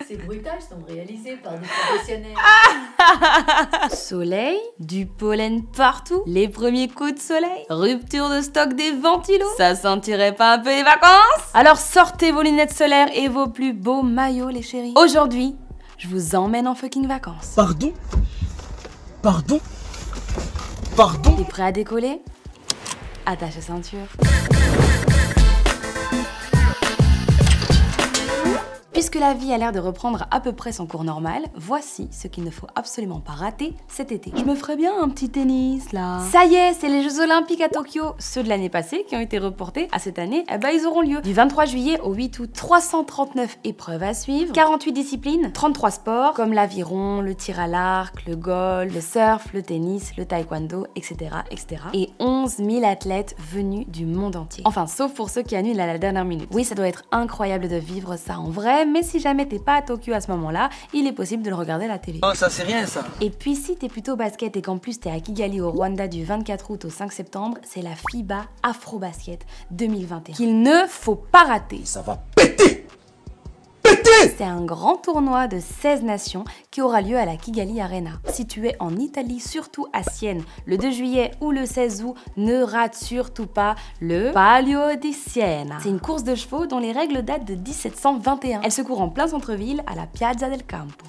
Ces bruitages sont réalisés par des professionnels. Soleil, du pollen partout, les premiers coups de soleil, rupture de stock des ventilos. Ça sentirait pas un peu les vacances? Alors sortez vos lunettes solaires et vos plus beaux maillots les chéris. Aujourd'hui, je vous emmène en fucking vacances. Pardon? Pardon? Pardon? T'es prêt à décoller? Attache la ceinture. Puisque la vie a l'air de reprendre à peu près son cours normal, voici ce qu'il ne faut absolument pas rater cet été. Je me ferais bien un petit tennis là. Ça y est, c'est les Jeux Olympiques à Tokyo. Ceux de l'année passée qui ont été reportés à cette année, eh ben ils auront lieu. Du 23 juillet au 8 août, 339 épreuves à suivre, 48 disciplines, 33 sports comme l'aviron, le tir à l'arc, le golf, le surf, le tennis, le taekwondo, etc. etc. Et 11 000 athlètes venus du monde entier. Enfin, sauf pour ceux qui annulent à la dernière minute. Oui, ça doit être incroyable de vivre ça en vrai, mais si jamais t'es pas à Tokyo à ce moment-là, il est possible de le regarder à la télé. Oh, ça c'est rien ça. Et puis si t'es plutôt basket et qu'en plus t'es à Kigali au Rwanda du 24 août au 5 septembre, c'est la FIBA Afrobasket 2021 qu'il ne faut pas rater. Ça va péter. C'est un grand tournoi de 16 nations qui aura lieu à la Kigali Arena. Si tu es en Italie, surtout à Sienne, le 2 juillet ou le 16 août, ne rate surtout pas le Palio di Siena. C'est une course de chevaux dont les règles datent de 1721. Elle se court en plein centre-ville à la Piazza del Campo.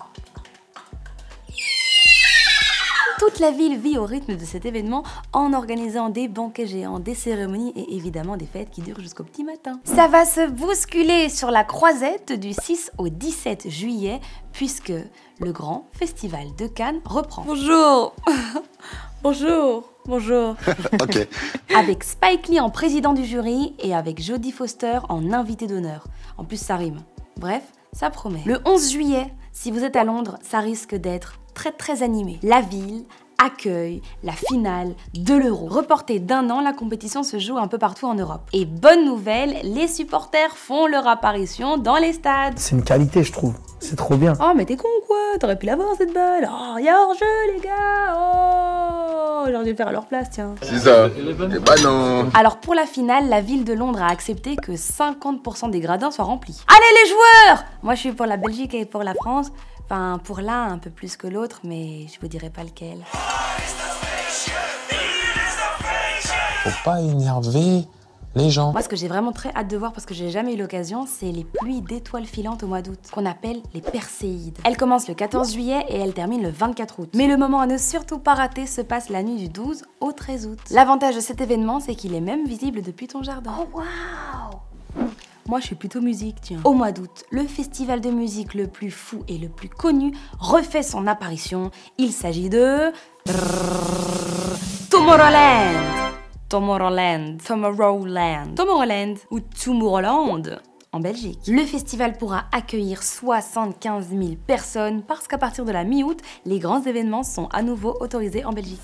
Toute la ville vit au rythme de cet événement en organisant des banquets géants, des cérémonies et évidemment des fêtes qui durent jusqu'au petit matin. Ça va se bousculer sur la croisette du 6 au 17 juillet puisque le grand festival de Cannes reprend. Bonjour. Bonjour. Bonjour. Ok. Avec Spike Lee en président du jury et avec Jodie Foster en invité d'honneur. En plus ça rime. Bref, ça promet. Le 11 juillet, si vous êtes à Londres, ça risque d'être très animé. La ville accueille la finale de l'Euro. Reportée d'1 an, la compétition se joue un peu partout en Europe. Et bonne nouvelle, les supporters font leur apparition dans les stades. C'est une qualité, je trouve. C'est trop bien. Oh mais t'es con ou quoi? T'aurais pu l'avoir cette balle. Oh, y'a hors-jeu les gars. Oh, j'aurais dû le faire à leur place, tiens. C'est ça. Bah non. Alors pour la finale, la ville de Londres a accepté que 50% des gradins soient remplis. Allez les joueurs! Moi je suis pour la Belgique et pour la France. Enfin, pour l'un un peu plus que l'autre, mais je vous dirai pas lequel. Faut pas énerver les gens. Moi, ce que j'ai vraiment très hâte de voir, parce que j'ai jamais eu l'occasion, c'est les pluies d'étoiles filantes au mois d'août, qu'on appelle les Perséides. Elles commencent le 14 juillet et elles terminent le 24 août. Mais le moment à ne surtout pas rater se passe la nuit du 12 au 13 août. L'avantage de cet événement, c'est qu'il est même visible depuis ton jardin. Oh waouh! Moi, je suis plutôt musique, tiens. Au mois d'août, le festival de musique le plus fou et le plus connu refait son apparition. Il s'agit de... Tomorrowland. Tomorrowland. Tomorrowland. Tomorrowland. Ou Tomorrowland en Belgique. Le festival pourra accueillir 75 000 personnes parce qu'à partir de la mi-août, les grands événements sont à nouveau autorisés en Belgique.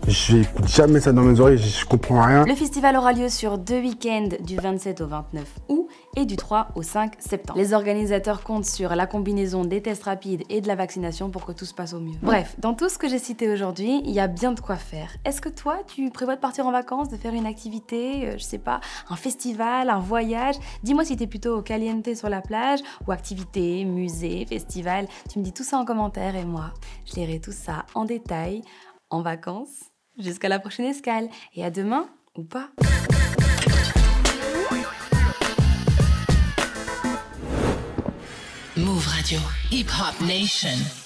J'écoute jamais ça dans mes oreilles, je comprends rien. Le festival aura lieu sur 2 week-ends du 27 au 29 août et du 3 au 5 septembre. Les organisateurs comptent sur la combinaison des tests rapides et de la vaccination pour que tout se passe au mieux. Bref, dans tout ce que j'ai cité aujourd'hui, il y a bien de quoi faire. Est-ce que toi, tu prévois de partir en vacances, de faire une activité, je sais pas, un festival, un voyage? Dis-moi si t'es plutôt au caliente sur la plage ou activité, musée, festival. Tu me dis tout ça en commentaire et moi, je lirai tout ça en détail en vacances. Jusqu'à la prochaine escale. Et à demain, ou pas. Move Radio, Hip Hop Nation.